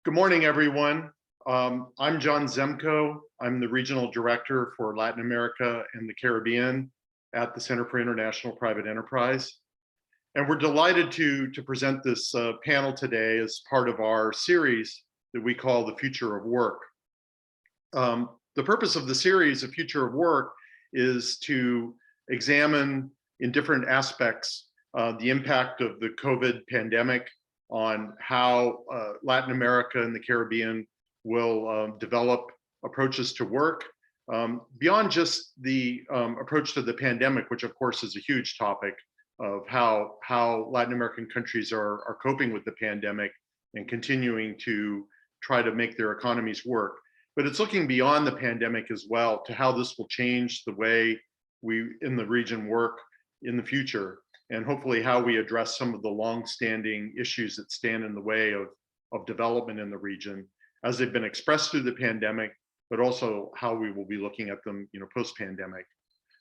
Good morning, everyone. I'm John Zemko. I'm the Regional Director for Latin America and the Caribbean at the Center for International Private Enterprise. And we're delighted to present this panel today as part of our series that we call The Future of Work. The purpose of the series, The Future of Work, is to examine in different aspects the impact of the COVID pandemic on how Latin America and the Caribbean will develop approaches to work beyond just the approach to the pandemic, which of course is a huge topic of how Latin American countries are coping with the pandemic and continuing to try to make their economies work. But it's looking beyond the pandemic as well to how this will change the way we in the region work in the future, and hopefully how we address some of the long-standing issues that stand in the way of development in the region as they've been expressed through the pandemic, but also how we will be looking at them, post-pandemic.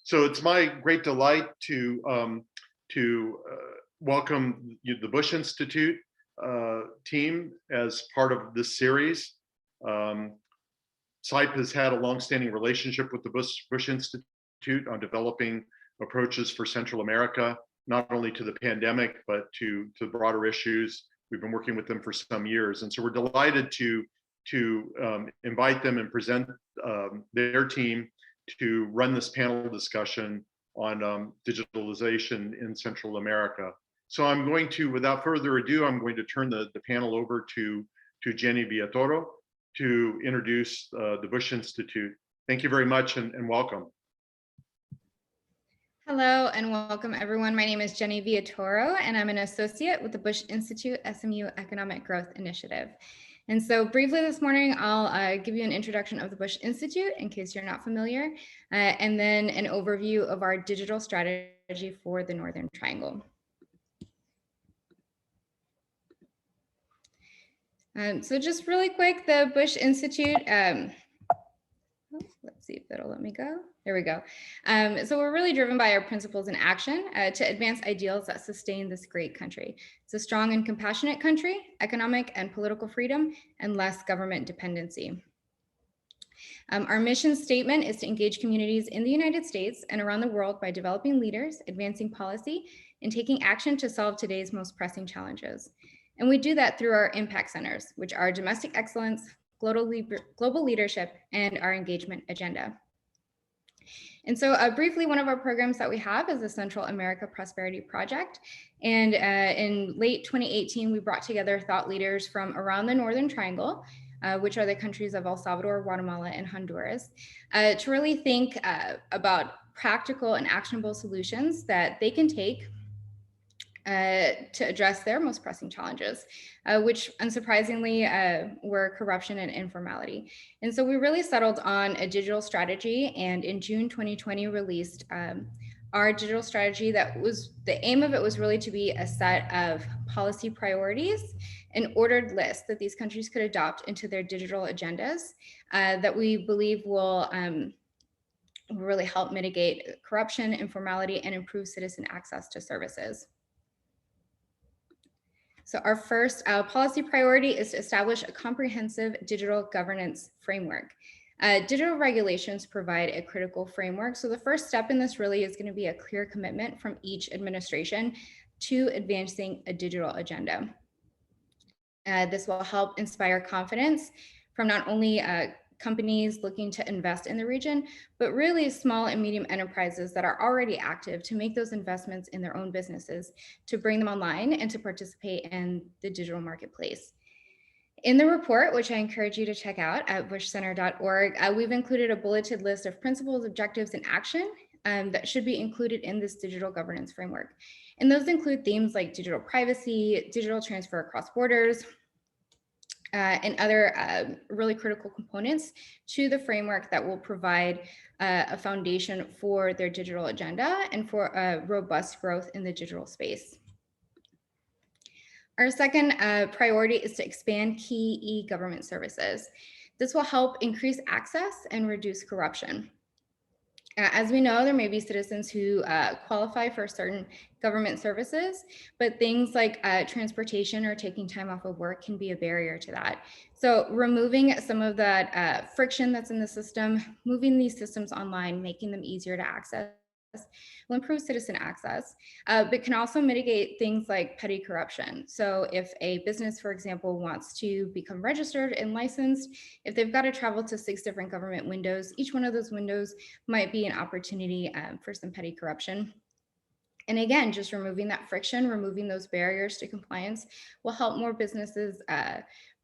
So it's my great delight to welcome the Bush Institute team as part of this series. CIPE has had a long-standing relationship with the Bush Institute on developing approaches for Central America, not only to the pandemic, but to broader issues. We've been working with them for some years. And so we're delighted to invite them and present their team to run this panel discussion on digitalization in Central America. So I'm going to, without further ado, I'm going to turn the panel over to Jenny Villatoro to introduce the Bush Institute. Thank you very much and welcome. Hello and welcome everyone. My name is Jenny Villatoro and I'm an associate with the Bush Institute SMU Economic Growth Initiative. And so briefly this morning, I'll give you an introduction of the Bush Institute in case you're not familiar, and then an overview of our digital strategy for the Northern Triangle. So just really quick, the Bush Institute, let's see if that'll let me go. There we go. So we're really driven by our principles in action to advance ideals that sustain this great country. It's a strong and compassionate country, economic and political freedom, and less government dependency. Our mission statement is to engage communities in the United States and around the world by developing leaders, advancing policy, and taking action to solve today's most pressing challenges. And we do that through our impact centers, which are domestic excellence, global leadership, and our engagement agenda. And so briefly, one of our programs that we have is the Central America Prosperity Project. And in late 2018, we brought together thought leaders from around the Northern Triangle, which are the countries of El Salvador, Guatemala, and Honduras, to really think about practical and actionable solutions that they can take to address their most pressing challenges, which unsurprisingly were corruption and informality. And so we really settled on a digital strategy, and in June 2020 released our digital strategy that was, the aim of it was really to be a set of policy priorities, an ordered list that these countries could adopt into their digital agendas that we believe will really help mitigate corruption, informality, and improve citizen access to services. So our first policy priority is to establish a comprehensive digital governance framework. Digital regulations provide a critical framework. So the first step in this really is going to be a clear commitment from each administration to advancing a digital agenda. This will help inspire confidence from not only companies looking to invest in the region, but really small and medium enterprises that are already active to make those investments in their own businesses, to bring them online and to participate in the digital marketplace. In the report, which I encourage you to check out at bushcenter.org, we've included a bulleted list of principles, objectives, and action that should be included in this digital governance framework. And those include themes like digital privacy, digital transfer across borders, and other really critical components to the framework that will provide a foundation for their digital agenda and for robust growth in the digital space. Our second priority is to expand key e-government services. This will help increase access and reduce corruption. As we know, there may be citizens who qualify for certain government services, but things like transportation or taking time off of work can be a barrier to that. So removing some of that friction that's in the system, moving these systems online, making them easier to access, will improve citizen access, but can also mitigate things like petty corruption. So if a business, for example, wants to become registered and licensed, if they've got to travel to 6 different government windows, each one of those windows might be an opportunity for some petty corruption. And again, just removing that friction, removing those barriers to compliance will help more businesses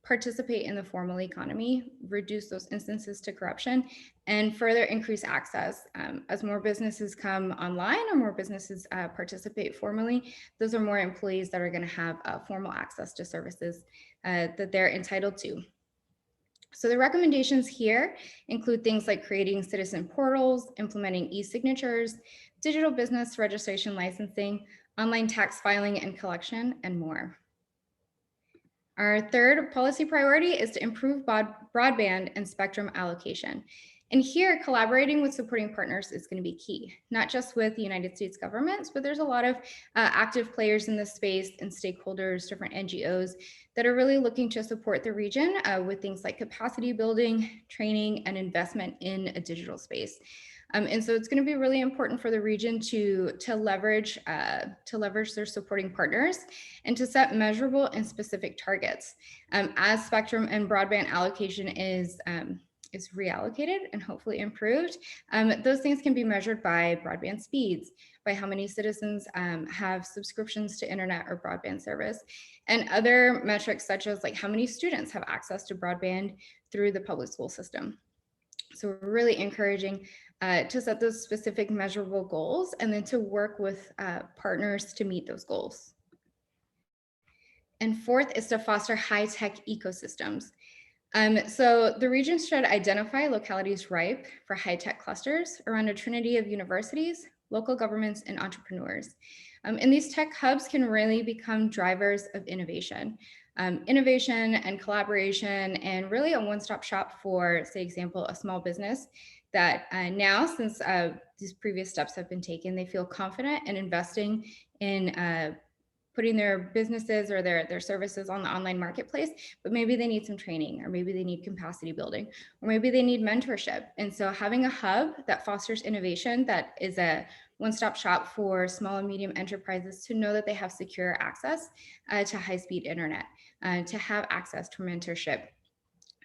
participate in the formal economy, reduce those instances to corruption, and further increase access. As more businesses come online or more businesses participate formally, those are more employees that are going to have formal access to services that they're entitled to. So the recommendations here include things like creating citizen portals, implementing e-signatures, digital business registration licensing, online tax filing and collection, and more. Our third policy priority is to improve broadband and spectrum allocation. And here, collaborating with supporting partners is going to be key, not just with the United States governments, but there's a lot of active players in this space and stakeholders, different NGOs that are really looking to support the region with things like capacity building, training, and investment in a digital space. And so it's going to be really important for the region to leverage their supporting partners and to set measurable and specific targets. As spectrum and broadband allocation is reallocated and hopefully improved, those things can be measured by broadband speeds, by how many citizens have subscriptions to internet or broadband service, and other metrics such as like how many students have access to broadband through the public school system. So we're really encouraging to set those specific measurable goals and then to work with partners to meet those goals. And fourth is to foster high-tech ecosystems. So the region should identify localities ripe for high-tech clusters around a trinity of universities, local governments, and entrepreneurs. And these tech hubs can really become drivers of innovation. Innovation and collaboration, and really a one-stop shop for, say, example, a small business that now, since these previous steps have been taken, they feel confident in investing in putting their businesses or their services on the online marketplace, but maybe they need some training, or maybe they need capacity building, or maybe they need mentorship. And so having a hub that fosters innovation, that is a one-stop shop for small and medium enterprises to know that they have secure access to high-speed internet, to have access to mentorship,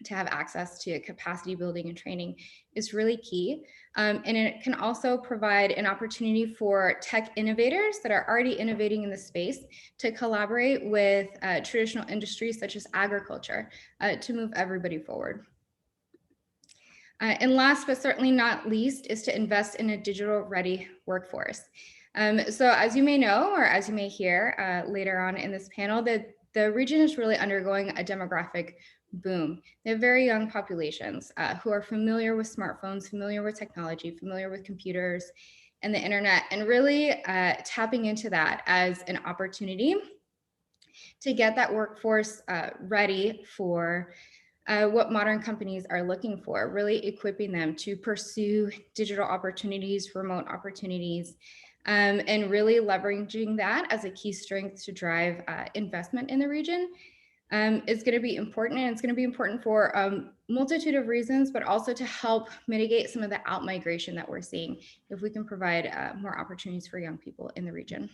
to have access to capacity building and training is really key. And it can also provide an opportunity for tech innovators that are already innovating in the space to collaborate with traditional industries such as agriculture to move everybody forward. And last but certainly not least is to invest in a digital ready workforce. So as you may know, or as you may hear later on in this panel, the region is really undergoing a demographic boom. They have very young populations who are familiar with smartphones, familiar with technology, familiar with computers and the internet, and really tapping into that as an opportunity to get that workforce ready for what modern companies are looking for, really equipping them to pursue digital opportunities, remote opportunities, and really leveraging that as a key strength to drive investment in the region. Is going to be important, and it's going to be important for a multitude of reasons, but also to help mitigate some of the out-migration that we're seeing if we can provide more opportunities for young people in the region.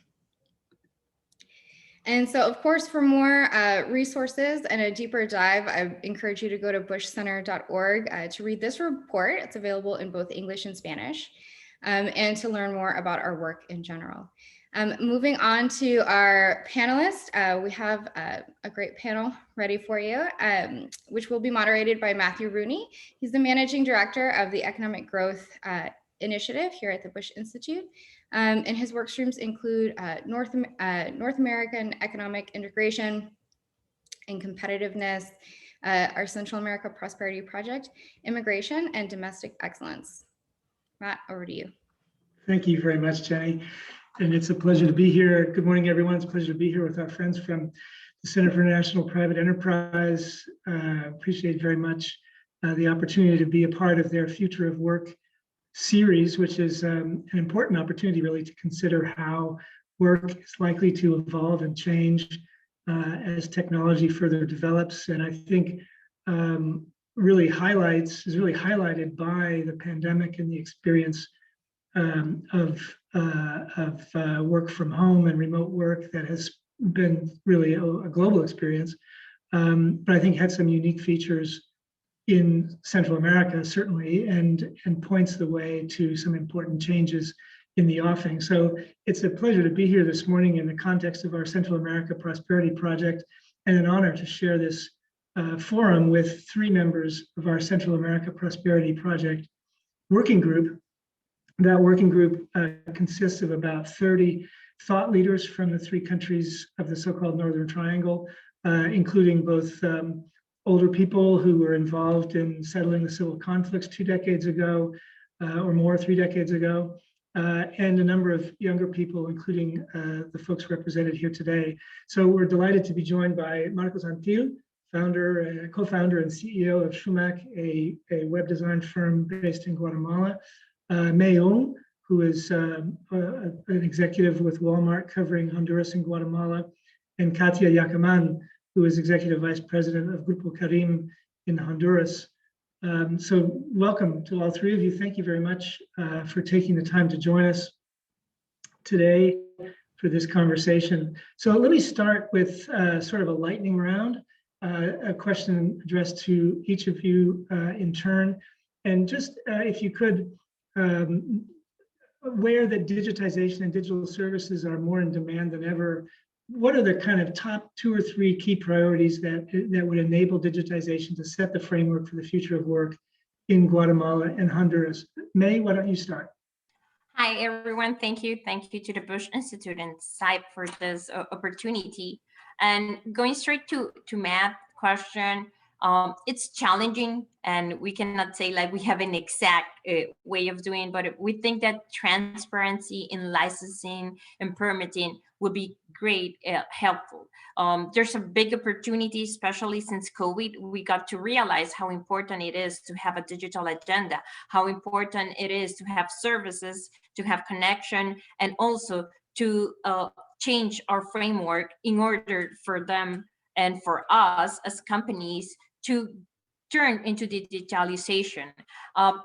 And so, of course, for more resources and a deeper dive, I encourage you to go to bushcenter.org to read this report. It's available in both English and Spanish, and to learn more about our work in general. Moving on to our panelists, we have a great panel ready for you, which will be moderated by Matthew Rooney. He's the Managing Director of the Economic Growth Initiative here at the Bush Institute. And his work streams include North American economic integration and competitiveness, our Central America Prosperity Project, immigration, and domestic excellence. Matt, over to you. Thank you very much, Jenny. And it's a pleasure to be here. Good morning, everyone. It's a pleasure to be here with our friends from the Center for International Private Enterprise. Appreciate very much the opportunity to be a part of their future of work series, which is an important opportunity really to consider how work is likely to evolve and change as technology further develops. And I think is really highlighted by the pandemic and the experience of work from home and remote work that has been really a global experience, but I think had some unique features in Central America, certainly, and points the way to some important changes in the offing. So it's a pleasure to be here this morning in the context of our Central America Prosperity Project, and an honor to share this forum with 3 members of our Central America Prosperity Project working group. That working group consists of about 30 thought leaders from the 3 countries of the so-called Northern Triangle, including both older people who were involved in settling the civil conflicts 2 decades ago or more, 3 decades ago, and a number of younger people, including the folks represented here today. So we're delighted to be joined by Marcos Antil, founder, co-founder and CEO of Shumac, a web design firm based in Guatemala, May Ong, who is an executive with Walmart covering Honduras and Guatemala, and Katia Yacaman, who is executive vice president of Groupocarims in Honduras. So welcome to all 3 of you. Thank you very much for taking the time to join us today for this conversation. So let me start with sort of a lightning round, a question addressed to each of you in turn. And just if you could, aware that digitization and digital services are more in demand than ever, what are the kind of top 2 or 3 key priorities that would enable digitization to set the framework for the future of work in Guatemala and Honduras? May, why don't you start? Hi, everyone. Thank you. Thank you to the Bush Institute and CIPE for this opportunity. And going straight to Matt's question, it's challenging, and we cannot say like we have an exact way of doing, but we think that transparency in licensing and permitting would be great, helpful. There's a big opportunity, especially since COVID. We got to realize how important it is to have a digital agenda, how important it is to have services, to have connection, and also to change our framework in order for them and for us as companies to turn into digitalization.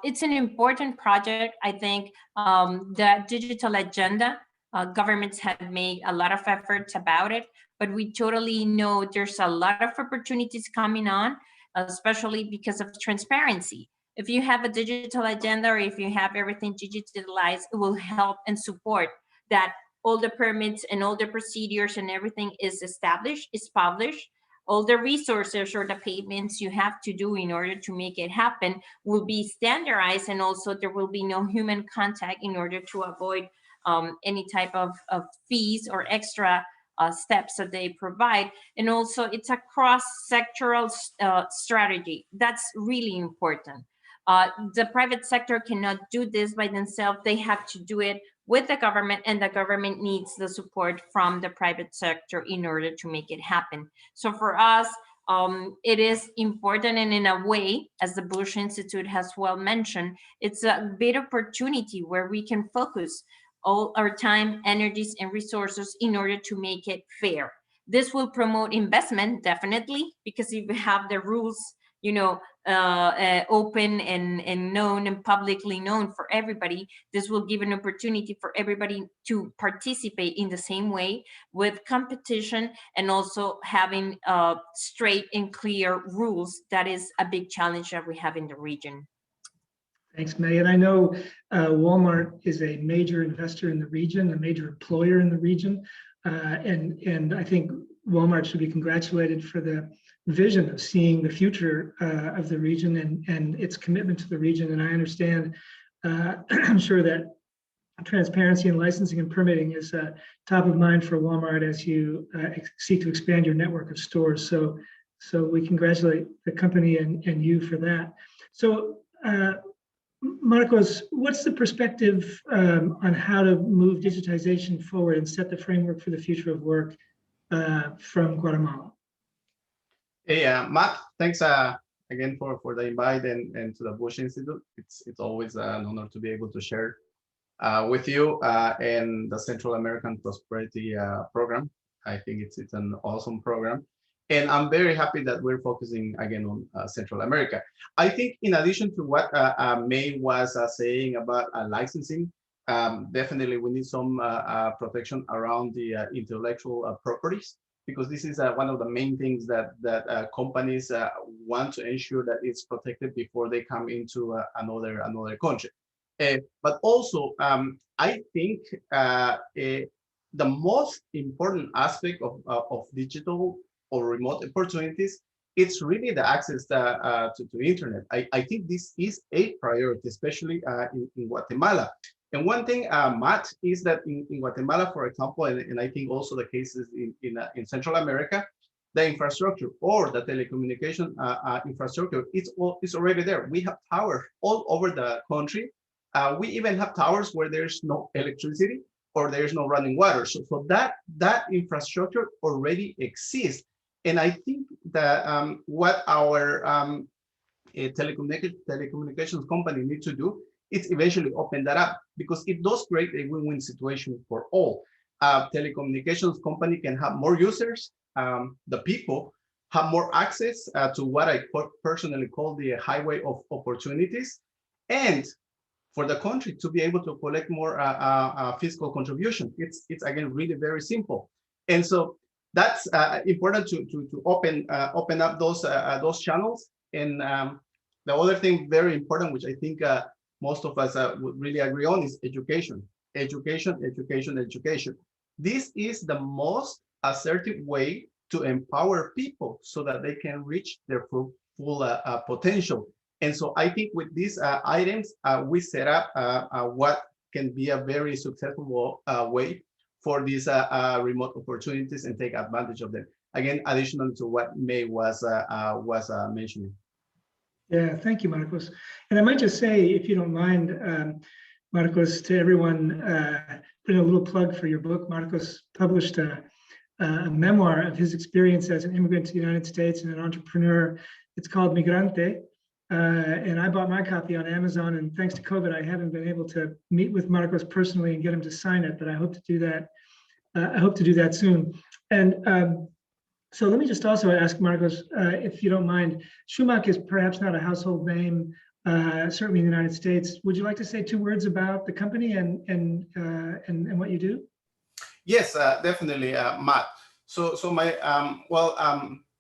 It's an important project. I think the digital agenda, governments have made a lot of efforts about it, but we totally know there's a lot of opportunities coming on, especially because of transparency. If you have a digital agenda, or if you have everything digitalized, it will help and support that all the permits and all the procedures and everything is established, is published. All the resources or the payments you have to do in order to make it happen will be standardized, and also there will be no human contact in order to avoid any type of fees or extra steps that they provide. And also it's a cross-sectoral strategy. That's really important. The private sector cannot do this by themselves. They have to do it with the government, and the government needs the support from the private sector in order to make it happen. So for us, it is important, and in a way, as the Bush Institute has well mentioned, it's a big opportunity where we can focus all our time, energies, and resources in order to make it fair. This will promote investment, definitely, because if we have the rules, open and known and publicly known for everybody, this will give an opportunity for everybody to participate in the same way with competition, and also having straight and clear rules. That is a big challenge that we have in the region. Thanks, May. And I know Walmart is a major investor in the region, a major employer in the region. And I think Walmart should be congratulated for the vision of seeing the future of the region and its commitment to the region. And I understand, I'm sure that transparency in licensing and permitting is top of mind for Walmart as you seek to expand your network of stores. So we congratulate the company and you for that. So Marcos, what's the perspective on how to move digitization forward and set the framework for the future of work from Guatemala? Hey, Matt, thanks again for the invite and to the Bush Institute. It's always an honor to be able to share with you and the Central American Prosperity Program. I think it's an awesome program. And I'm very happy that we're focusing again on Central America. I think in addition to what May was saying about licensing, definitely we need some protection around the intellectual properties, because this is one of the main things that companies want to ensure that it's protected before they come into another country. But also, I think the most important aspect of digital or remote opportunities, it's really the access to internet. I think this is a priority, especially in Guatemala. And one thing, Matt, is that in Guatemala, for example, and I think also the cases in Central America, the infrastructure or the telecommunication infrastructure is already there. We have towers all over the country. We even have towers where there's no electricity or there's no running water. So that infrastructure already exists. And I think that what our telecommunications company need to do is eventually open that up, because it does create a win-win situation for all. Telecommunications company can have more users, the people have more access to what I personally call the highway of opportunities, and for the country to be able to collect more fiscal contribution. It's again really very simple, and so that's important to open up those channels. And the other thing very important, which I think most of us would really agree on, is education. Education. This is the most assertive way to empower people so that they can reach their full potential. And so I think with these items, we set up what can be a very successful way for these remote opportunities and take advantage of them. Again, additional to what May was mentioning. Yeah, thank you, Marcos. And I might just say, if you don't mind, Marcos, to everyone, putting a little plug for your book. Marcos published a memoir of his experience as an immigrant to the United States and an entrepreneur. It's called Migrante. And I bought my copy on Amazon, and thanks to COVID, I haven't been able to meet with Marcos personally and get him to sign it, but I hope to do that. I hope to do that soon. And so let me just also ask Marcos, if you don't mind, Shumac is perhaps not a household name, certainly in the United States. Would you like to say 2 words about the company and what you do? Yes, definitely, Matt. So my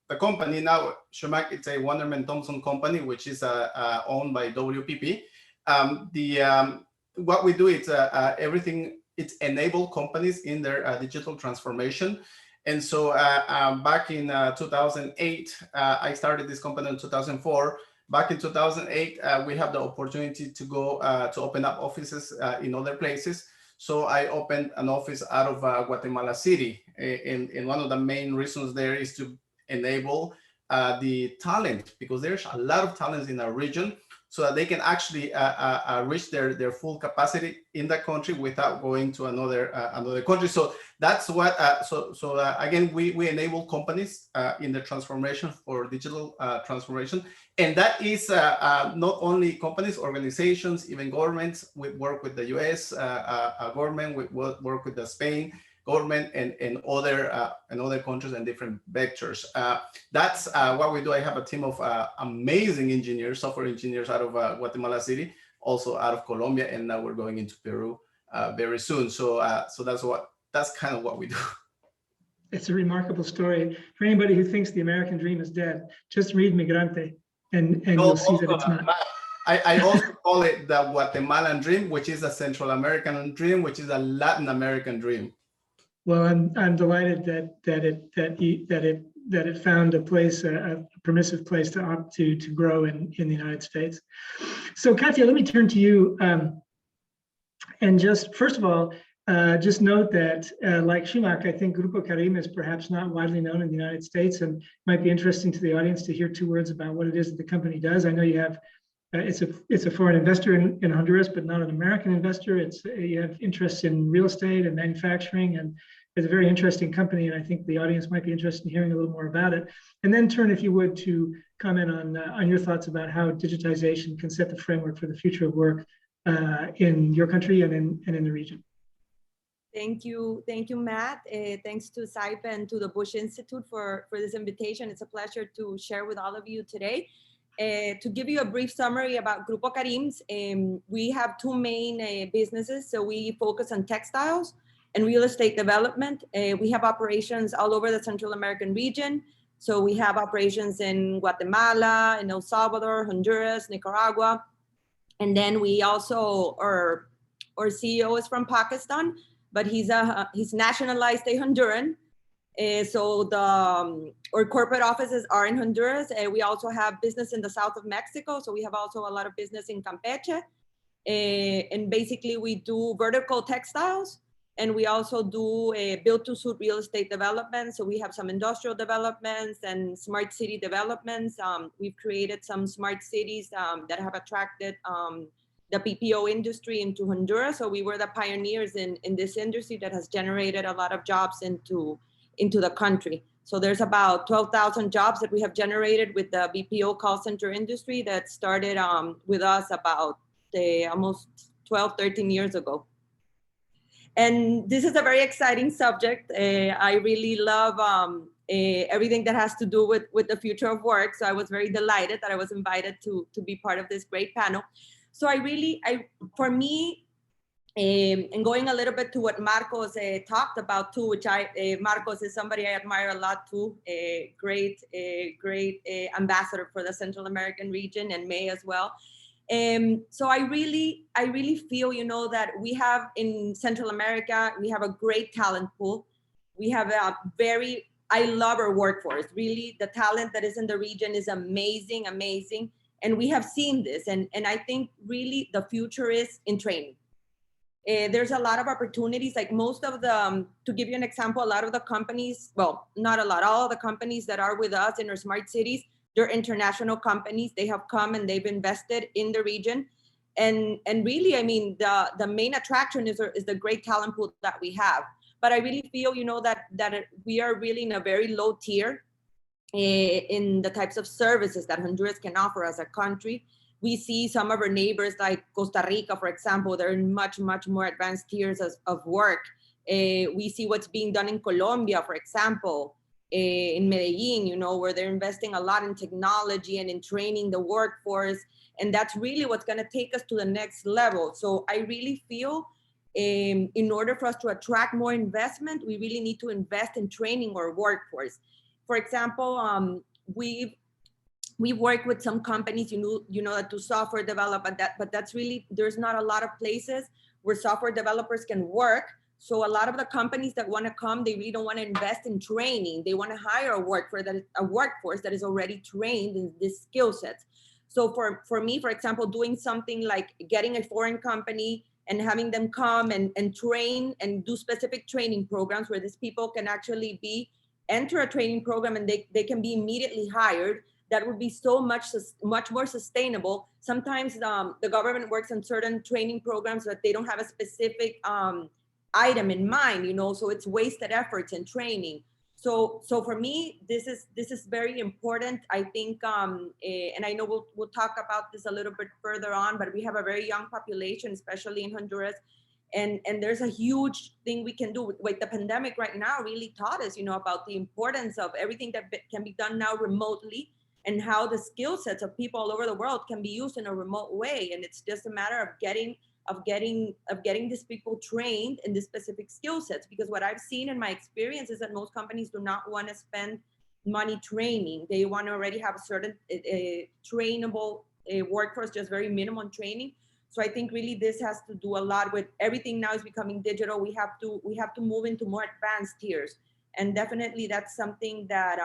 the company now, Shumac, it's a Wonderman Thompson company, which is owned by WPP. What we do is everything. It's enable companies in their digital transformation. And so back in 2008, I started this company in 2004. Back in 2008, we have the opportunity to go to open up offices in other places. So I opened an office out of Guatemala City. And one of the main reasons there is to enable the talent, because there's a lot of talents in our region, so that they can actually reach their full capacity in the country without going to another country. So that's what. Again, we enable companies in the transformation for digital transformation, and that is not only companies, organizations, even governments. We work with the U.S. Government. We work with the Spain government and other countries and different vectors. That's what we do. I have a team of amazing engineers, software engineers out of Guatemala City, also out of Colombia, and now we're going into Peru very soon. So that's kind of what we do. It's a remarkable story. For anybody who thinks the American dream is dead, just read Migrante, and you'll see that it's not. I also call it the Guatemalan dream, which is a Central American dream, which is a Latin American dream. Well, I'm delighted that it found a place, a permissive place to grow in the United States. So, Katya, let me turn to you, and just first of all, just note that, like Shumac, I think Groupocarims is perhaps not widely known in the United States, and it might be interesting to the audience to hear 2 words about what it is that the company does. I know you have. It's a foreign investor in Honduras, but not an American investor. You have interests in real estate and manufacturing is a very interesting company, and I think the audience might be interested in hearing a little more about it. And then turn, if you would, to comment on your thoughts about how digitization can set the framework for the future of work in your country and in the region. Thank you, Matt. Thanks to CIPE and to the Bush Institute for this invitation. It's a pleasure to share with all of you today. To give you a brief summary about Groupocarims, we have two main businesses. So we focus on textiles and real estate development. We have operations all over the Central American region. So we have operations in Guatemala, in El Salvador, Honduras, Nicaragua. And then we also, our CEO is from Pakistan, but he's nationalized a Honduran. So our corporate offices are in Honduras. We also have business in the south of Mexico. So we have also a lot of business in Campeche. And basically we do vertical textiles, and we also do build to suit real estate development. So we have some industrial developments and smart city developments. We've created some smart cities that have attracted the BPO industry into Honduras. So we were the pioneers in this industry that has generated a lot of jobs into the country. So there's about 12,000 jobs that we have generated with the BPO call center industry that started with us about almost 12, 13 years ago. And this is a very exciting subject. I really love everything that has to do with the future of work. So I was very delighted that I was invited to be part of this great panel. So for me, and going a little bit to what Marcos talked about too, which Marcos is somebody I admire a lot too, a great ambassador for the Central American region, and May as well. So I really feel, that we have in Central America, we have a great talent pool. We have I love our workforce. Really, the talent that is in the region is amazing. And we have seen this. And I think really the future is in training. There's a lot of opportunities, like most of to give you an example, a lot of the companies, well, not a lot, all of the companies that are with us in our smart cities, they're international companies. They have come and they've invested in the region. And really, I mean, the main attraction is the great talent pool that we have. But I really feel, that we are really in a very low tier in the types of services that Honduras can offer as a country. We see some of our neighbors like Costa Rica, for example, they're in much, much more advanced tiers of work. We see what's being done in Colombia, for example, in Medellin, where they're investing a lot in technology and in training the workforce. And that's really what's going to take us to the next level. So I really feel in order for us to attract more investment, we really need to invest in training our workforce. For example, we work with some companies, that do software development, but that's really, there's not a lot of places where software developers can work. So a lot of the companies that want to come, they really don't want to invest in training. They want to hire a workforce that is already trained in these skill sets. So for me, for example, doing something like getting a foreign company and having them come and train and do specific training programs where these people can actually enter a training program and they can be immediately hired. That would be so much more sustainable. Sometimes the government works on certain training programs that they don't have a specific item in mind, so it's wasted efforts in training. So for me, this is very important. I think, and I know we'll talk about this a little bit further on, but we have a very young population, especially in Honduras. And there's a huge thing we can do. With the pandemic right now really taught us, about the importance of everything that can be done now remotely, and how the skill sets of people all over the world can be used in a remote way. And it's just a matter of getting these people trained in the specific skill sets. Because what I've seen in my experience is that most companies do not want to spend money training. They want to already have a certain trainable workforce, just very minimum training. So I think really this has to do a lot with everything now is becoming digital. We have to move into more advanced tiers. And definitely that's something that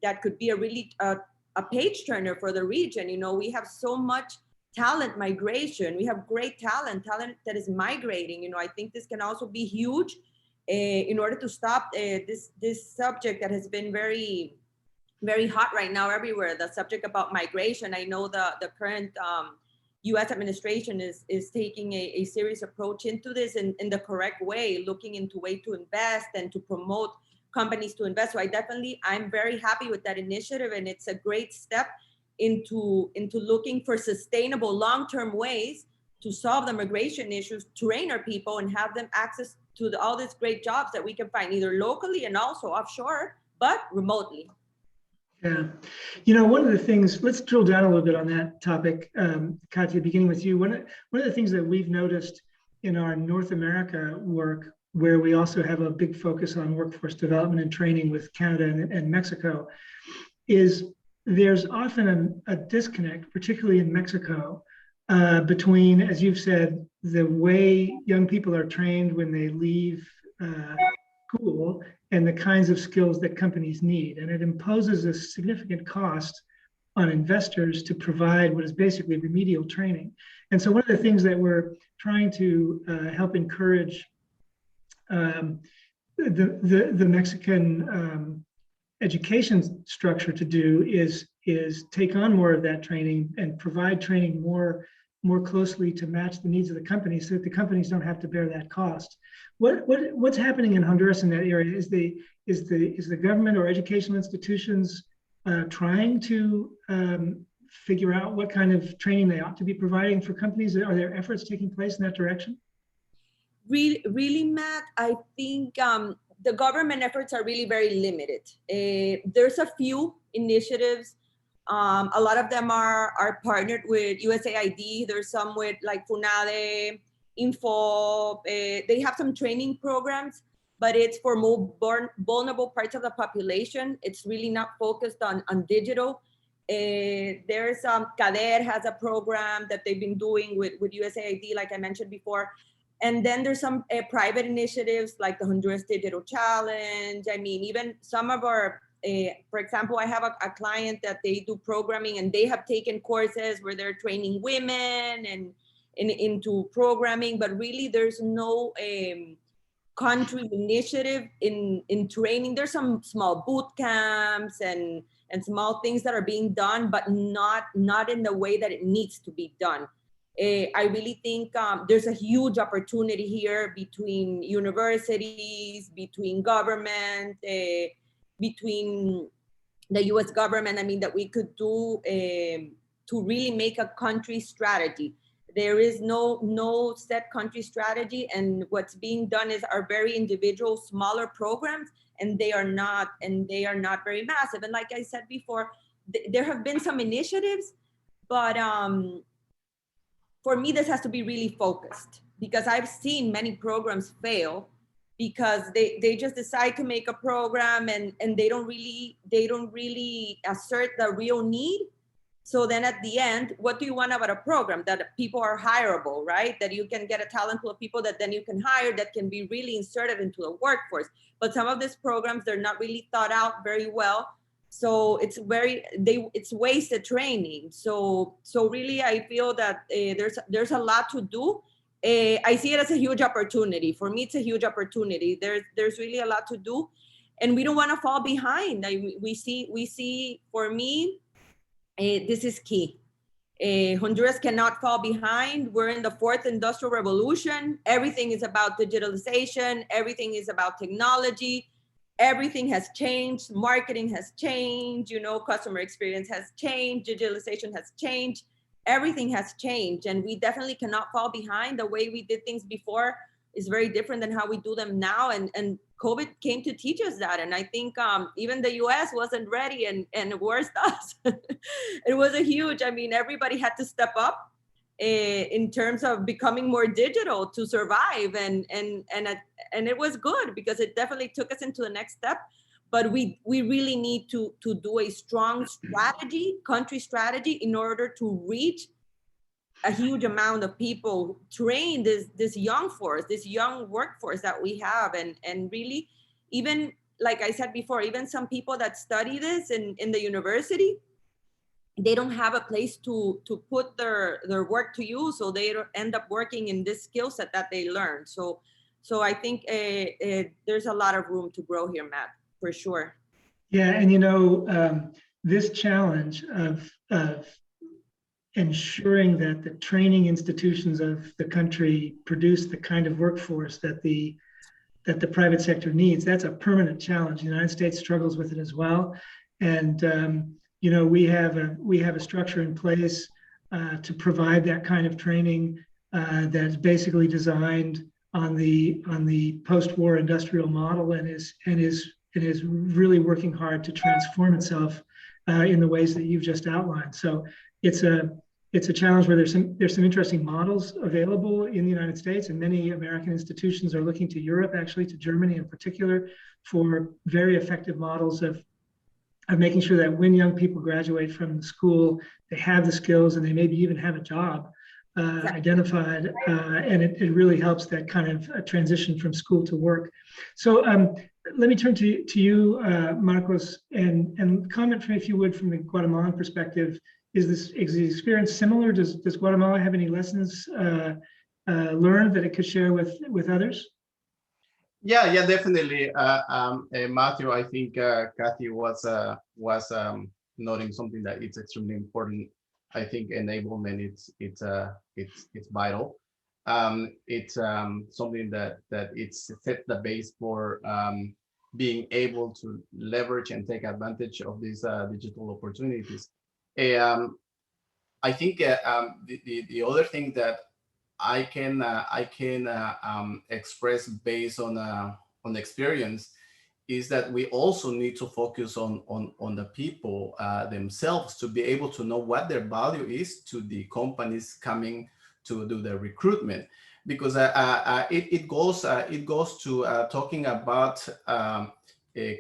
that could be a really a page turner for the region. We have so much talent migration. We have great talent that is migrating. I think this can also be huge in order to stop this subject that has been very, very hot right now everywhere, the subject about migration. I know the current US administration is taking a serious approach into this in the correct way, looking into way to invest and to promote companies to invest. So I'm very happy with that initiative, and it's a great step into looking for sustainable long-term ways to solve the migration issues, train our people, and have them access to all these great jobs that we can find either locally and also offshore, but remotely. Yeah, one of the things, let's drill down a little bit on that topic, Katya, beginning with you. One of the things that we've noticed in our North America work, where we also have a big focus on workforce development and training with Canada and Mexico, is there's often a disconnect, particularly in Mexico, between, as you've said, the way young people are trained when they leave school and the kinds of skills that companies need. And it imposes a significant cost on investors to provide what is basically remedial training. And so one of the things that we're trying to help encourage the Mexican education structure to do is take on more of that training and provide training more closely to match the needs of the companies, so that the companies don't have to bear that cost. What's happening in Honduras in that area? Is the government or educational institutions trying to figure out what kind of training they ought to be providing for companies? Are there efforts taking place in that direction? Really, Matt, I think the government efforts are really very limited. There's a few initiatives. A lot of them are partnered with USAID. There's some with like FUNADE, Info. They have some training programs, but it's for more vulnerable parts of the population. It's really not focused on digital. There's CADER has a program that they've been doing with USAID, like I mentioned before. And then there's some private initiatives like the Honduras Digital Challenge. I mean, even some of our, for example, I have a client that they do programming, and they have taken courses where they're training women and into programming, but really there's no country initiative in training. There's some small boot camps and small things that are being done, but not in the way that it needs to be done. I really think there's a huge opportunity here between universities, between government, between the US government, I mean, that we could do to really make a country strategy. There is no set country strategy, and what's being done are very individual, smaller programs, and they are not very massive. And like I said before, there have been some initiatives, but for me, this has to be really focused, because I've seen many programs fail because they just decide to make a program and they don't really assert the real need. So then at the end, what do you want about a program? That people are hireable, right? That you can get a talent pool of people that then you can hire, that can be really inserted into the workforce. But some of these programs, they're not really thought out very well. So it's wasted training. So really, I feel that there's a lot to do. I see it as a huge opportunity. For me, it's a huge opportunity. There's really a lot to do, and we don't want to fall behind. We see. For me, this is key. Honduras cannot fall behind. We're in the fourth industrial revolution. Everything is about digitalization. Everything is about technology. Everything has changed. Marketing has changed. Customer experience has changed. Digitalization has changed. Everything has changed, and we definitely cannot fall behind. The way we did things before is very different than how we do them now, and COVID came to teach us that. And I think even the US wasn't ready, and worse us. It was everybody had to step up in terms of becoming more digital to survive, and it was good because it definitely took us into the next step. But we really need to do a strong country strategy, in order to reach a huge amount of people, train this young workforce that we have, and really, even like I said before, even some people that study this in the university, they don't have a place to put their work to use, so they end up working in this skill set that they learned. So I think there's a lot of room to grow here, Matt, for sure. Yeah, and this challenge of ensuring that the training institutions of the country produce the kind of workforce that the private sector needs. That's a permanent challenge. The United States struggles with it as well. And you know, we have a structure in place to provide that kind of training that's basically designed on the post-war industrial model, and is really working hard to transform itself in the ways that you've just outlined. So it's a challenge where there's some interesting models available in the United States, and many American institutions are looking to Europe, actually to Germany in particular, for very effective models of making sure that when young people graduate from school, they have the skills and they maybe even have a job identified, and it really helps that kind of a transition from school to work. So let me turn to you, Marcos, and comment from, if you would, from the Guatemalan perspective. Is the experience similar? Does Guatemala have any lessons learned that it could share with others? Yeah, definitely. Matthew, I think Kathy was noting something that it's extremely important. I think enablement it's vital. It's something that it's set the base for being able to leverage and take advantage of these digital opportunities. I think the other thing that I can express based on experience is that we also need to focus on the people themselves to be able to know what their value is to the companies coming to do the recruitment, because it goes to talking about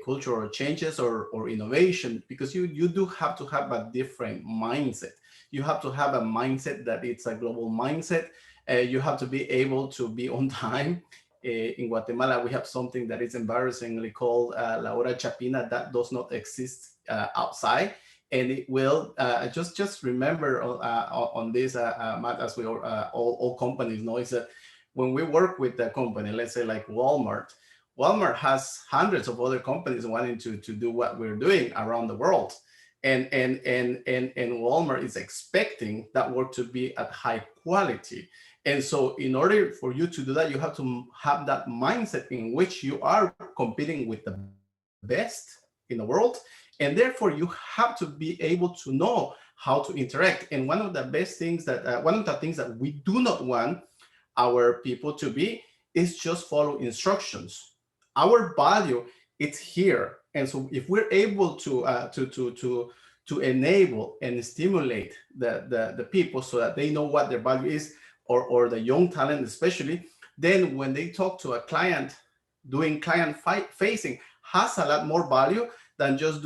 cultural changes or innovation, because you do have to have a different mindset. You have to have a mindset that it's a global mindset. You have to be able to be on time. In Guatemala, we have something that is embarrassingly called La Hora Chapina that does not exist outside. And it will, just remember on this, Matt, as we all companies know, is that when we work with a company, let's say like Walmart has hundreds of other companies wanting to do what we're doing around the world. And Walmart is expecting that work to be at high quality. And so in order for you to do that, you have to have that mindset in which you are competing with the best in the world. And therefore you have to be able to know how to interact. And one of the best things that, one of the things that we do not want our people to be is just follow instructions. Our value, it's here. And so if we're able to enable and stimulate the people so that they know what their value is, or the young talent especially, then when they talk to a client, doing client facing has a lot more value than just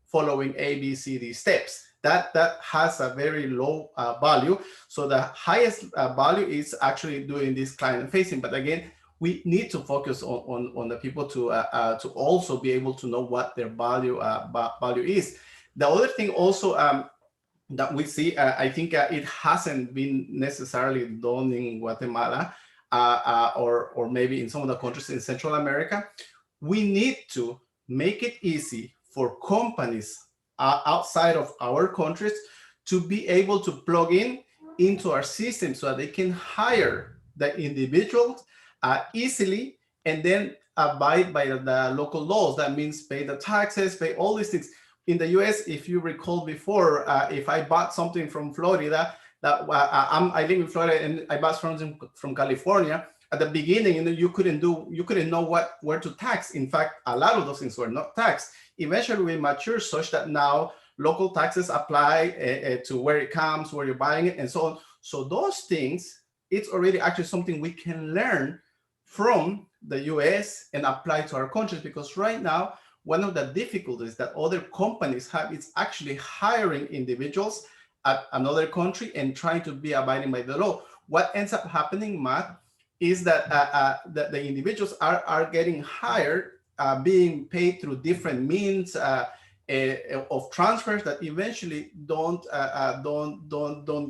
following A, B, C, D steps. That has a very low value. So the highest value is actually doing this client facing. But again, we need to focus on the people to also be able to know what their value is. The other thing also that we see, I think it hasn't been necessarily done in Guatemala or maybe in some of the countries in Central America. We need to make it easy for companies outside of our countries to be able to plug into our system so that they can hire the individuals easily and then abide by the local laws. That means pay the taxes, pay all these things. In the US, if you recall before, if I bought something from Florida, I live in Florida and I bought something from California, at the beginning, you couldn't know where to tax. In fact, a lot of those things were not taxed. Eventually, we matured such that now local taxes apply to where it comes, where you're buying it, and so on. So those things, it's already actually something we can learn from the US and apply to our countries, because right now, one of the difficulties that other companies have is actually hiring individuals at another country and trying to be abiding by the law. What ends up happening, Matt, is that the individuals are getting hired, being paid through different means of transfers that eventually don't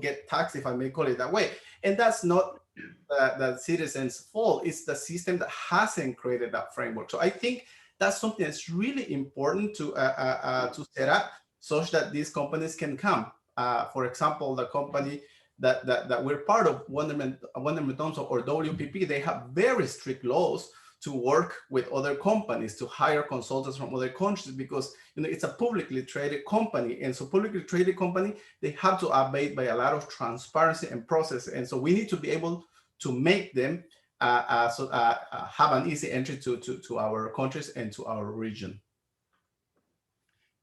get taxed, if I may call it that way. And that's not the citizens' fault. It's the system that hasn't created that framework. So I think that's something that's really important to set up such that these companies can come. for example, the company that we're part of, Wonderment or WPP, they have very strict laws to work with other companies, to hire consultants from other countries, because it's a publicly traded company. And so publicly traded company, they have to abide by a lot of transparency and process. And so we need to be able to make them have an easy entry to our countries and to our region.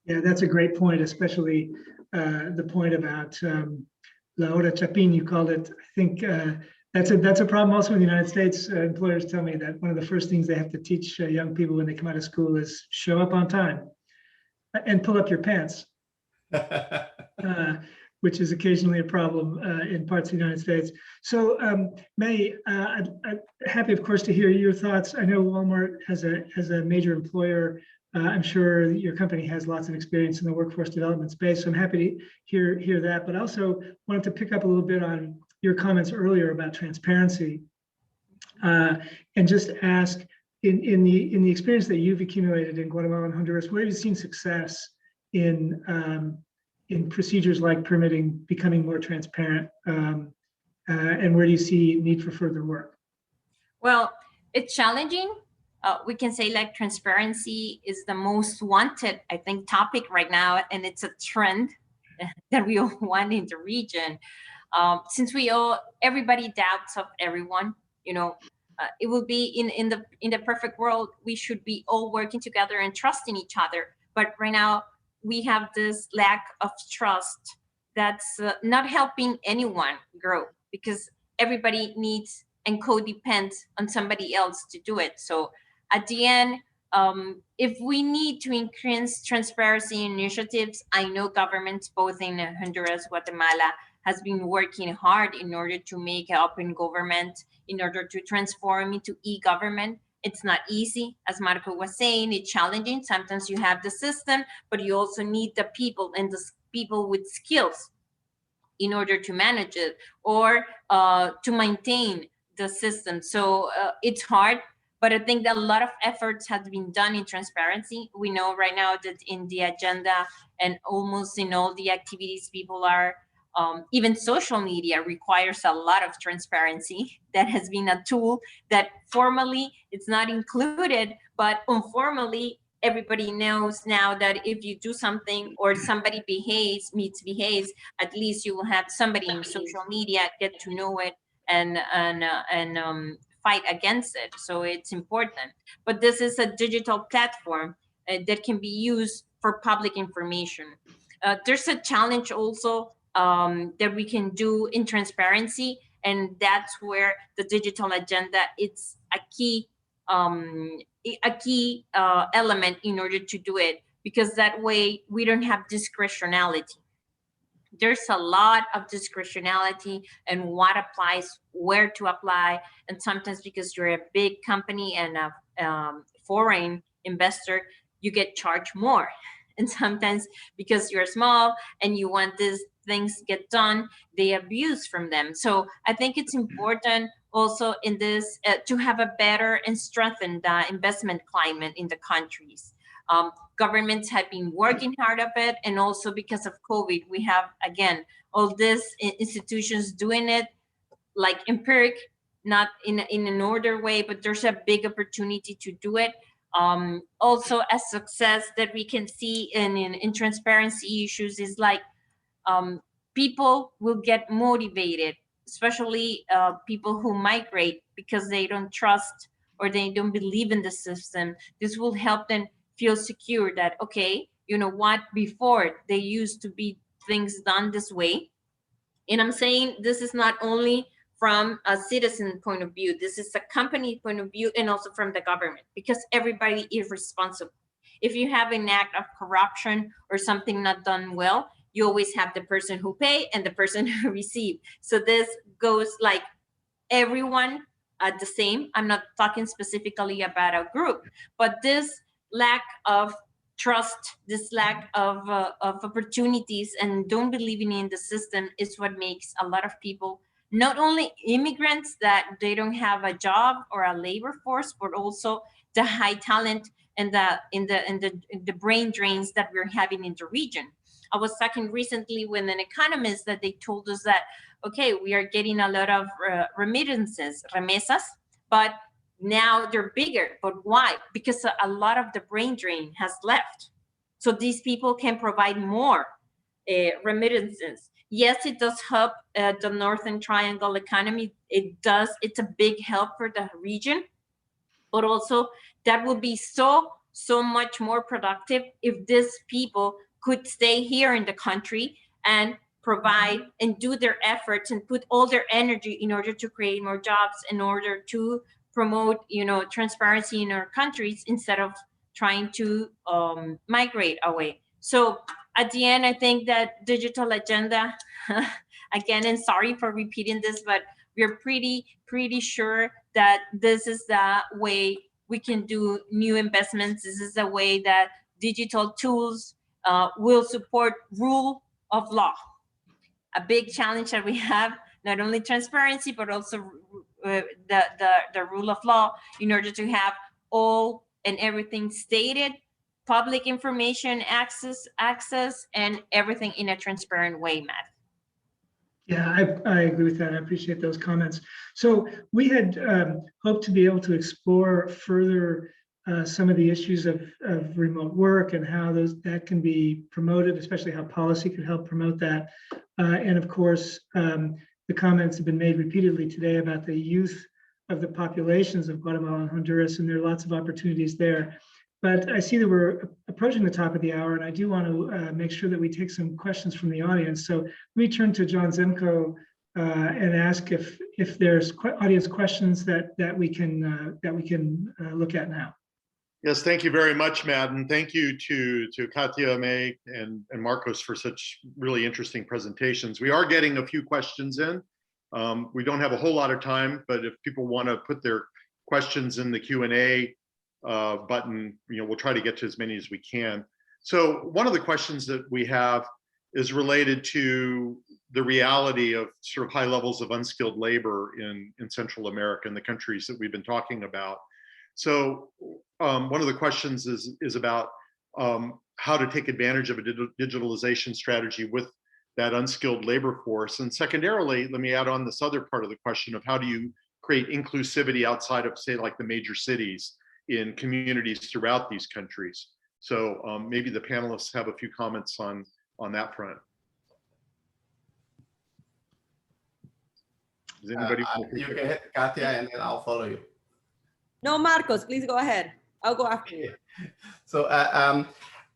Yeah, that's a great point, especially the point about La Hora Chapin, you called it. I think that's a problem also in the United States. Employers tell me that one of the first things they have to teach young people when they come out of school is show up on time and pull up your pants, which is occasionally a problem in parts of the United States. So May, I'm happy, of course, to hear your thoughts. I know Walmart has a major employer. I'm sure your company has lots of experience in the workforce development space, so I'm happy to hear that. But also wanted to pick up a little bit on your comments earlier about transparency, and just ask, in the experience that you've accumulated in Guatemala and Honduras, where have you seen success in procedures like permitting becoming more transparent, and where do you see need for further work? Well, it's challenging. We can say like transparency is the most wanted, I think, topic right now, and it's a trend that we all want in the region. Since everybody doubts of everyone, it will be in the perfect world, we should be all working together and trusting each other. But right now we have this lack of trust that's not helping anyone grow, because everybody needs and codepends on somebody else to do it. So at the end, if we need to increase transparency initiatives, I know governments both in Honduras, Guatemala, has been working hard in order to make an open government, in order to transform into e-government. It's not easy, as Marco was saying, it's challenging. Sometimes you have the system, but you also need the people, and the people with skills in order to manage it, or to maintain the system. So it's hard, but I think that a lot of efforts have been done in transparency. We know right now that in the agenda and almost in all the activities people are, even social media requires a lot of transparency. That has been a tool that formally it's not included, but informally everybody knows now that if you do something or somebody misbehaves, at least you will have somebody in social media get to know it and fight against it. So it's important. But this is a digital platform that can be used for public information. There's a challenge also that we can do in transparency, and that's where the digital agenda it's a key element in order to do it, because that way we don't have discretionality. There's a lot of discretionality and what applies, where to apply, and sometimes because you're a big company and a foreign investor, you get charged more. And sometimes because you're small and you want these things get done, they abuse from them. So I think it's important also in this to have a better and strengthened investment climate in the countries. Governments have been working hard at it, and also because of COVID, we have again all these institutions doing it like empiric, not in an order way, but there's a big opportunity to do it. Also, a success that we can see in transparency issues is like people will get motivated, especially people who migrate because they don't trust or they don't believe in the system. This will help them feel secure that, okay, you know what, before they used to be things done this way. And I'm saying this is not only from a citizen point of view, this is a company point of view, and also from the government, because everybody is responsible. If you have an act of corruption or something not done well, you always have the person who pay and the person who receive. So this goes like everyone at the same. I'm not talking specifically about a group, but this lack of trust, this lack of opportunities and don't believing in the system is what makes a lot of people, not only immigrants, that they don't have a job or a labor force, but also the high talent and the brain drains that we're having in the region. I was talking recently with an economist that they told us that, okay, we are getting a lot of remittances, remesas, but now they're bigger. But why? Because a lot of the brain drain has left. So these people can provide more remittances. Yes, it does help the Northern Triangle economy. It does. It's a big help for the region, but also that would be so much more productive if these people could stay here in the country and provide and do their efforts and put all their energy in order to create more jobs, in order to promote, transparency in our countries, instead of trying to migrate away. So at the end, I think that digital agenda, again, and sorry for repeating this, but we're pretty sure that this is the way we can do new investments. This is the way that digital tools will support rule of law. A big challenge that we have, not only transparency, but also the rule of law, in order to have all and everything stated, public information access, and everything in a transparent way, Matt. Yeah, I agree with that. I appreciate those comments. So we had hoped to be able to explore further some of the issues of remote work and how that can be promoted, especially how policy could help promote that. And of course, the comments have been made repeatedly today about the youth of the populations of Guatemala and Honduras, and there are lots of opportunities there. But I see that we're approaching the top of the hour, and I do want to make sure that we take some questions from the audience. So let me turn to John Zemko and ask if there's audience questions that we can look at now. Yes, thank you very much, Matt, and thank you to Katia, May, and Marcos for such really interesting presentations. We are getting a few questions in. We don't have a whole lot of time, but if people want to put their questions in the Q&A button, we'll try to get to as many as we can. So one of the questions that we have is related to the reality of sort of high levels of unskilled labor in Central America and the countries that we've been talking about. So one of the questions is about how to take advantage of a digitalization strategy with that unskilled labor force. And secondarily, let me add on this other part of the question of how do you create inclusivity outside of, say, like the major cities in communities throughout these countries. So maybe the panelists have a few comments on that front. Does anybody? You can hit Katia and then I'll follow you. No, Marcos, please go ahead. I'll go after you. So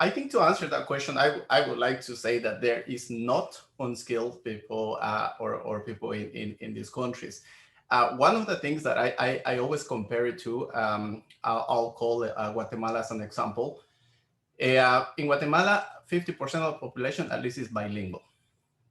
I think to answer that question, I would like to say that there is not unskilled people or people in these countries. One of the things that I always compare it to, I'll call Guatemala as an example. In Guatemala, 50% of the population at least is bilingual.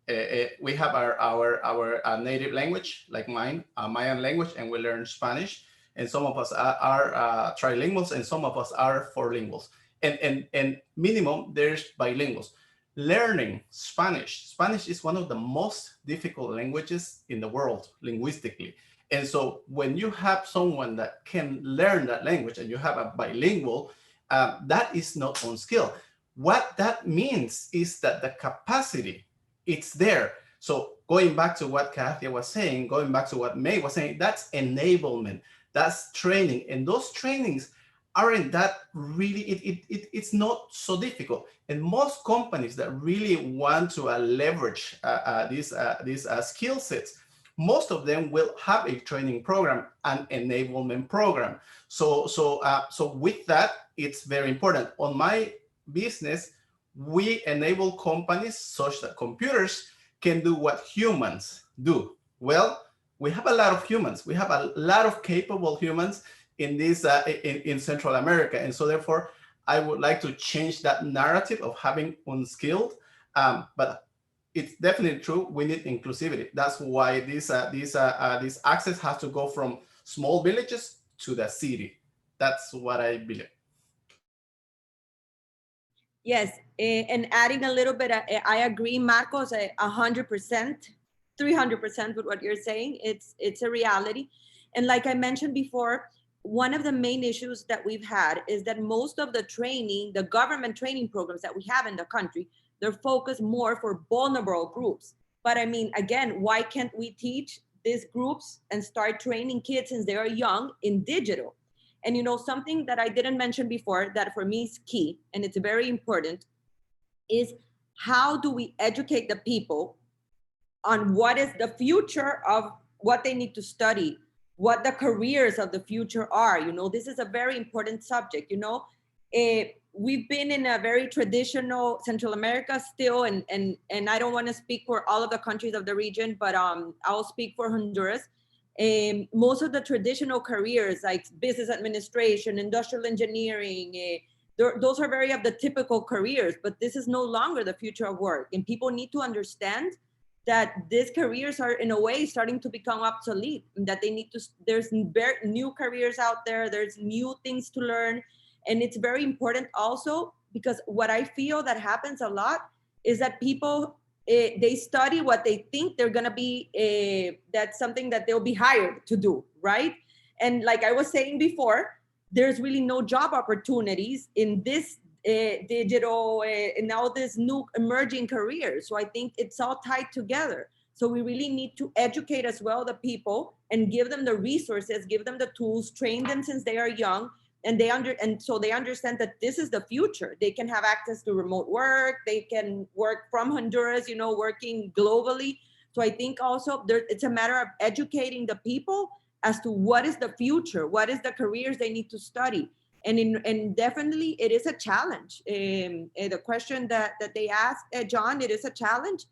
We have our native language, like mine, Mayan language, and we learn Spanish. And some of us are trilinguals, and some of us are fourlinguals. And minimum, there's bilinguals. Learning Spanish is one of the most difficult languages in the world, linguistically. And so when you have someone that can learn that language and you have a bilingual, that is not unskilled. What that means is that the capacity, it's there. So going back to what Katia was saying, going back to what May was saying, that's enablement, that's training. And those trainings aren't that really, it's not so difficult. And most companies that really want to leverage these skill sets, most of them will have a training program, an enablement program. So with that, it's very important. On my business, we enable companies such that computers can do what humans do. Well, we have a lot of humans. We have a lot of capable humans in this in Central America, and so therefore, I would like to change that narrative of having unskilled. But it's definitely true. We need inclusivity. That's why this access has to go from small villages to the city. That's what I believe. Yes, and adding a little bit, I agree, Marcos, 100%, 300% with what you're saying. It's a reality. And like I mentioned before, one of the main issues that we've had is that most of the training, the government training programs that we have in the country, they're focused more for vulnerable groups. But I mean, again, why can't we teach these groups and start training kids since they are young in digital? And you know, something that I didn't mention before that for me is key, and it's very important, is how do we educate the people on what is the future of what they need to study, what the careers of the future are. You know, this is a very important subject. You know, we've been in a very traditional Central America still, and I don't want to speak for all of the countries of the region, but I'll speak for Honduras. Most of the traditional careers like business administration, industrial engineering, those are very of the typical careers, but this is no longer the future of work. And people need to understand that these careers are in a way starting to become obsolete, and that they need to, there's new careers out there, there's new things to learn. And it's very important also because what I feel that happens a lot is that people, they study what they think they're gonna be, that's something that they'll be hired to do, right? And like I was saying before, there's really no job opportunities in this digital and now this new emerging careers. So I think it's all tied together. So we really need to educate as well the people and give them the resources, give them the tools, train them since they are young, and so they understand that this is the future. They can have access to remote work, they can work from Honduras, you know, working globally. So I think also it's a matter of educating the people as to what is the future, what is the careers they need to study. And definitely it is a challenge. The question that they asked, John, it is a challenge.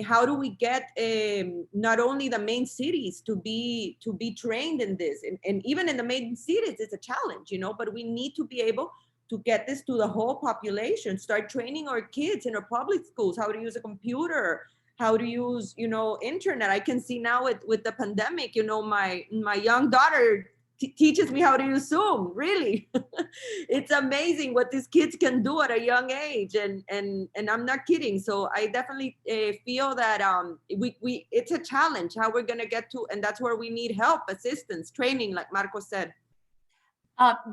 How do we get not only the main cities to be trained in this, and even in the main cities, it's a challenge, you know, but we need to be able to get this to the whole population, start training our kids in our public schools, how to use a computer, how to use, you know, internet. I can see now with the pandemic, you know, my young daughter teaches me how to use Zoom, really. It's amazing what these kids can do at a young age, and I'm not kidding. So I definitely feel that it's a challenge how we're gonna get to, and that's where we need help, assistance, training, like Marco said.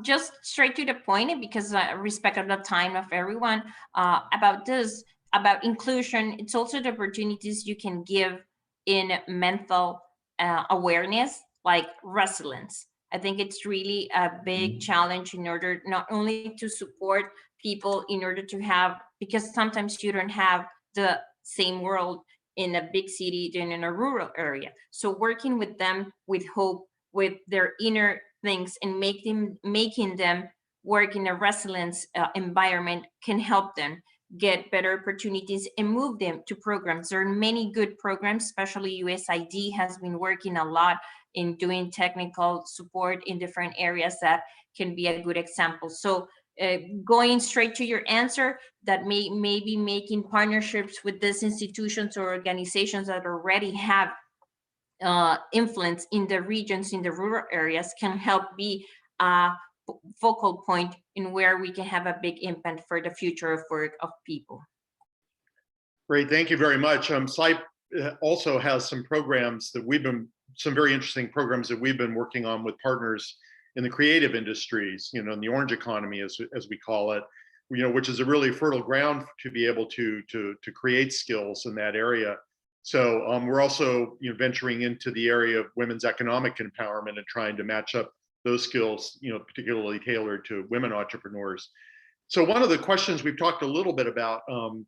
Just straight to the point, because I respect the time of everyone, about inclusion, it's also the opportunities you can give in mental awareness, like resilience. I think it's really a big challenge in order not only to support people in order to have, because sometimes you don't have the same world in a big city than in a rural area. So working with them with hope, with their inner things, and making them work in a resilience environment can help them get better opportunities and move them to programs. There are many good programs, especially USAID has been working a lot in doing technical support in different areas that can be a good example. So going straight to your answer, that maybe making partnerships with these institutions or organizations that already have influence in the regions, in the rural areas, can help be a focal point in where we can have a big impact for the future of work of people. Great, thank you very much. CIPE also has some programs that some very interesting programs that we've been working on with partners in the creative industries, you know, in the orange economy, as we call it, you know, which is a really fertile ground to be able to create skills in that area. So we're also, you know, venturing into the area of women's economic empowerment and trying to match up those skills, you know, particularly tailored to women entrepreneurs. So one of the questions we've talked a little bit about, and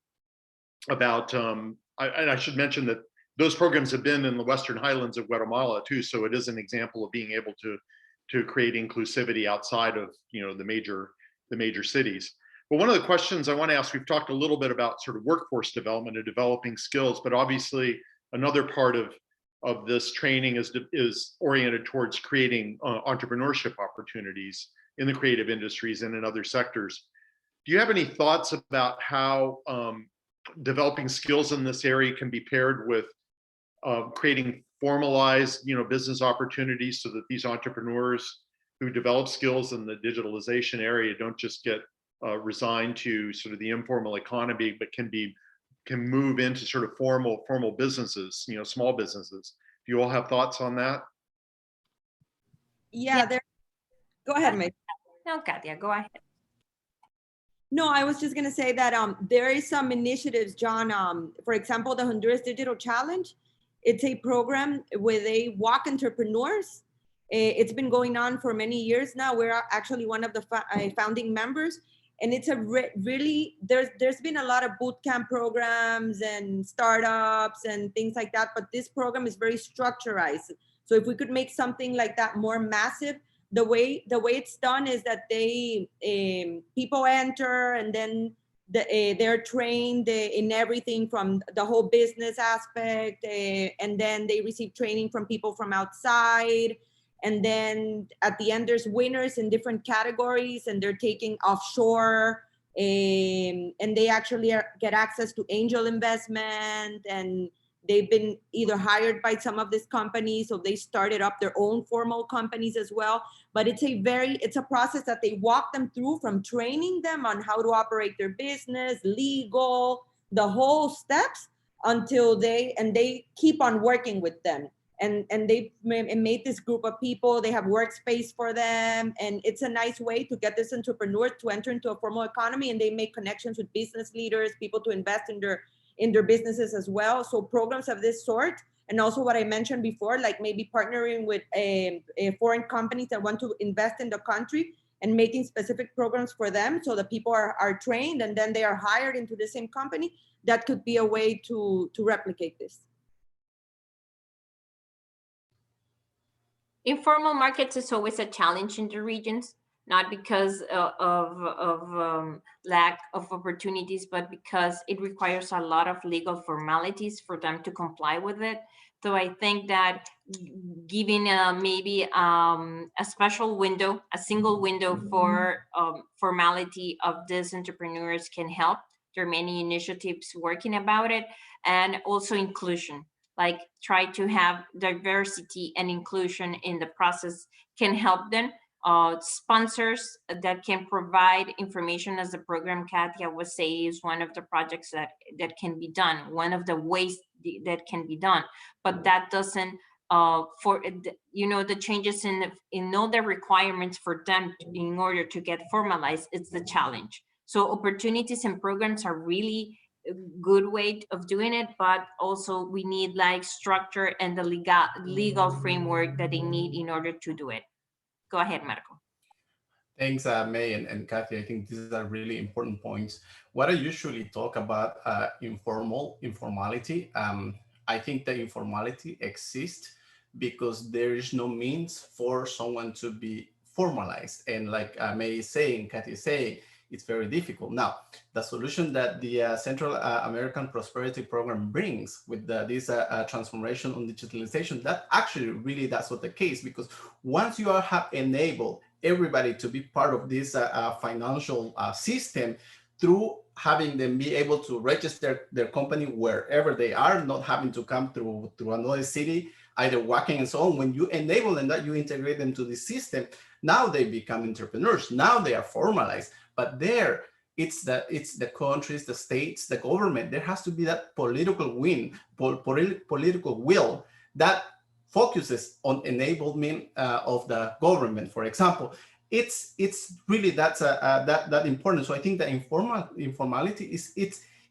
I should mention that those programs have been in the Western Highlands of Guatemala too. So it is an example of being able to create inclusivity outside of, you know, the major cities. But one of the questions I want to ask, we've talked a little bit about sort of workforce development and developing skills, but obviously another part of this training is oriented towards creating entrepreneurship opportunities in the creative industries and in other sectors. Do you have any thoughts about how developing skills in this area can be paired with creating formalized, you know, business opportunities so that these entrepreneurs who develop skills in the digitalization area don't just get resigned to sort of the informal economy, but can move into sort of formal businesses, you know, small businesses. Do you all have thoughts on that? Yeah, go ahead, Meg. No, Katia, go ahead. No, I was just going to say that there is some initiatives, John. For example, the Honduras Digital Challenge. It's a program where they walk entrepreneurs. It's been going on for many years now. We're actually one of the founding members, and it's a really there's been a lot of boot camp programs and startups and things like that. But this program is very structurized. So if we could make something like that more massive. The way it's done is that they people enter, and then they're trained in everything from the whole business aspect, and then they receive training from people from outside, and then at the end there's winners in different categories, and they're taking offshore, and they actually get access to angel investment, and they've been either hired by some of these companies, or they started up their own formal companies as well. But it's a process that they walk them through, from training them on how to operate their business, legal, the whole steps, until they keep on working with them. And they've made this group of people, they have workspace for them. And it's a nice way to get this entrepreneur to enter into a formal economy, and they make connections with business leaders, people to invest in their businesses as well. So programs of this sort, and also what I mentioned before, like maybe partnering with foreign companies that want to invest in the country, and making specific programs for them, so that people are trained and then they are hired into the same company. That could be a way to replicate this. Informal markets is always a challenge in the regions, not because of lack of opportunities, but because it requires a lot of legal formalities for them to comply with it. So I think that giving maybe a special window, a single window for formality of these entrepreneurs can help. There are many initiatives working about it, and also inclusion. Like try to have diversity and inclusion in the process can help them. Sponsors that can provide information, as the program Katia was saying, is one of the projects that can be done, one of the ways that can be done. But that doesn't the changes in all the requirements for them in order to get formalized. It's the challenge. So opportunities and programs are really a good way of doing it, but also we need like structure and the legal framework that they need in order to do it. Go ahead, Marco. Thanks, May and Kathy. I think these are really important points. What I usually talk about informality. I think the informality exists because there is no means for someone to be formalized. And like May is saying, Kathy is saying, it's very difficult. Now, the solution that the Central American Prosperity Program brings with this transformation on digitalization, that actually really that's what the case, because once you have enabled everybody to be part of this financial system through having them be able to register their company wherever they are, not having to come through another city, either walking and so on. When you enable them, that you integrate them to the system, now they become entrepreneurs. Now they are formalized. But there, it's the countries, the states, the government. There has to be that political will that focuses on enablement of the government. For example, it's really that important. So I think the informality is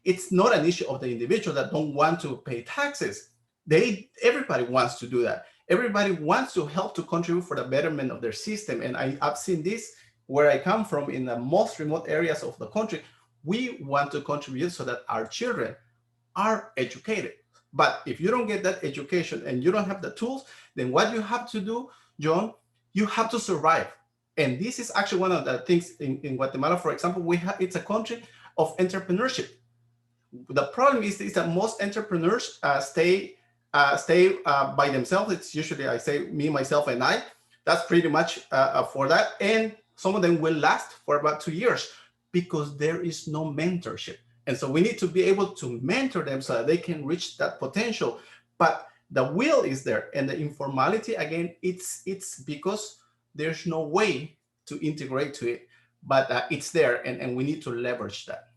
it's not an issue of the individual that don't want to pay taxes. Everybody wants to do that. Everybody wants to help to contribute for the betterment of their system. And I've seen this where I come from, in the most remote areas of the country. We want to contribute so that our children are educated. But if you don't get that education and you don't have the tools, then what you have to do, John, you have to survive. And this is actually one of the things in Guatemala, for example, it's a country of entrepreneurship. The problem is that most entrepreneurs stay by themselves. It's usually, I say, me, myself, and I. That's pretty much for that. And some of them will last for about 2 years because there is no mentorship. And so we need to be able to mentor them so that they can reach that potential. But the will is there. And the informality, again, it's because there's no way to integrate to it, but it's there, and we need to leverage that.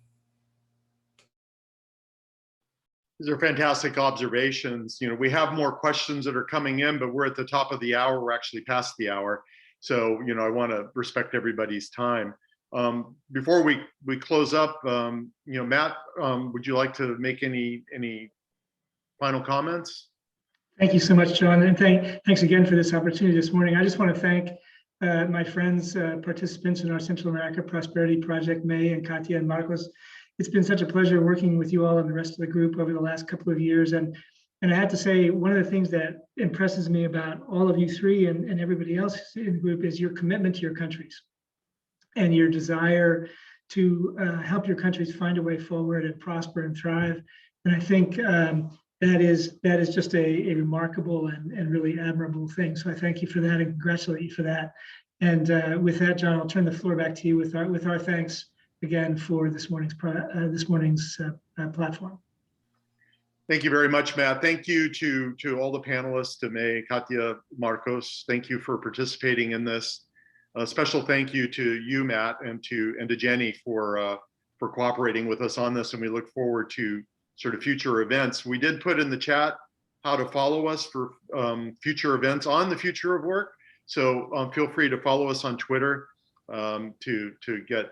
These are fantastic observations. We have more questions that are coming in, but we're at the top of the hour. We're actually past the hour. So, I want to respect everybody's time. Before we close up, Matt, would you like to make any final comments? Thank you so much, John, and thanks again for this opportunity this morning. I just want to thank my friends, participants in our Central America Prosperity Project, May and Katia and Marcos. It's been such a pleasure working with you all and the rest of the group over the last couple of years. And I have to say, one of the things that impresses me about all of you three and everybody else in the group is your commitment to your countries and your desire to help your countries find a way forward and prosper and thrive. And I think that is just a remarkable and really admirable thing. So I thank you for that and congratulate you for that. And with that, John, I'll turn the floor back to you with our thanks again for this morning's platform. Thank you very much, Matt. Thank you to all the panelists, to May, Katia, Marcos. Thank you for participating in this. A special thank you to you, Matt, and to Jenny for cooperating with us on this. And we look forward to sort of future events. We did put in the chat how to follow us for future events on the future of work. So feel free to follow us on Twitter to get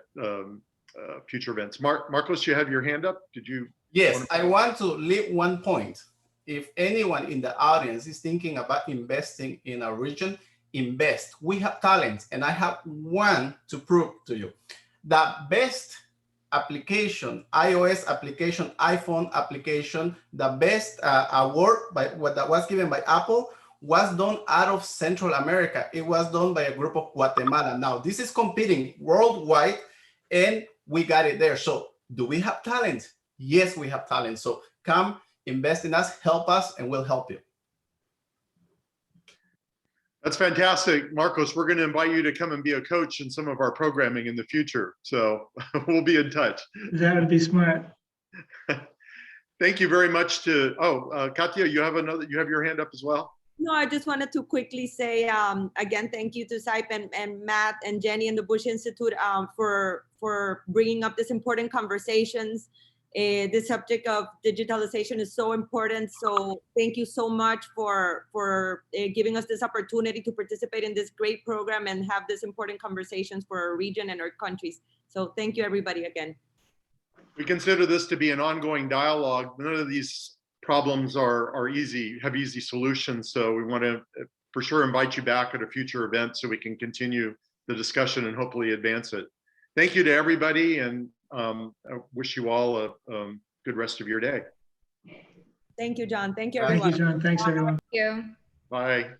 future events. Marcos, you have your hand up. Did you? Yes, I want to leave one point. If anyone in the audience is thinking about investing in a region, invest. We have talent, and I have one to prove to you. The best application, iOS application, iPhone application, the best award that was given by Apple was done out of Central America. It was done by a group of Guatemala. Now, this is competing worldwide, and we got it there. So do we have talent? Yes, we have talent. So come invest in us, help us, and we'll help you. That's fantastic. Marcos, we're going to invite you to come and be a coach in some of our programming in the future. So we'll be in touch. That would be smart. Thank you very much to, Katia, you have your hand up as well. No, I just wanted to quickly say, again, thank you to CIPE and Matt and Jenny and the Bush Institute for bringing up this important conversations. The subject of digitalization is so important. So thank you so much for giving us this opportunity to participate in this great program and have this important conversations for our region and our countries. So thank you, everybody, again. We consider this to be an ongoing dialogue. None of these problems have easy solutions. So we want to for sure invite you back at a future event so we can continue the discussion and hopefully advance it. Thank you to everybody, and I wish you all a good rest of your day. Thank you, John. Thank you, everyone. Thank you, John. Thanks, everyone. Thank you. Bye.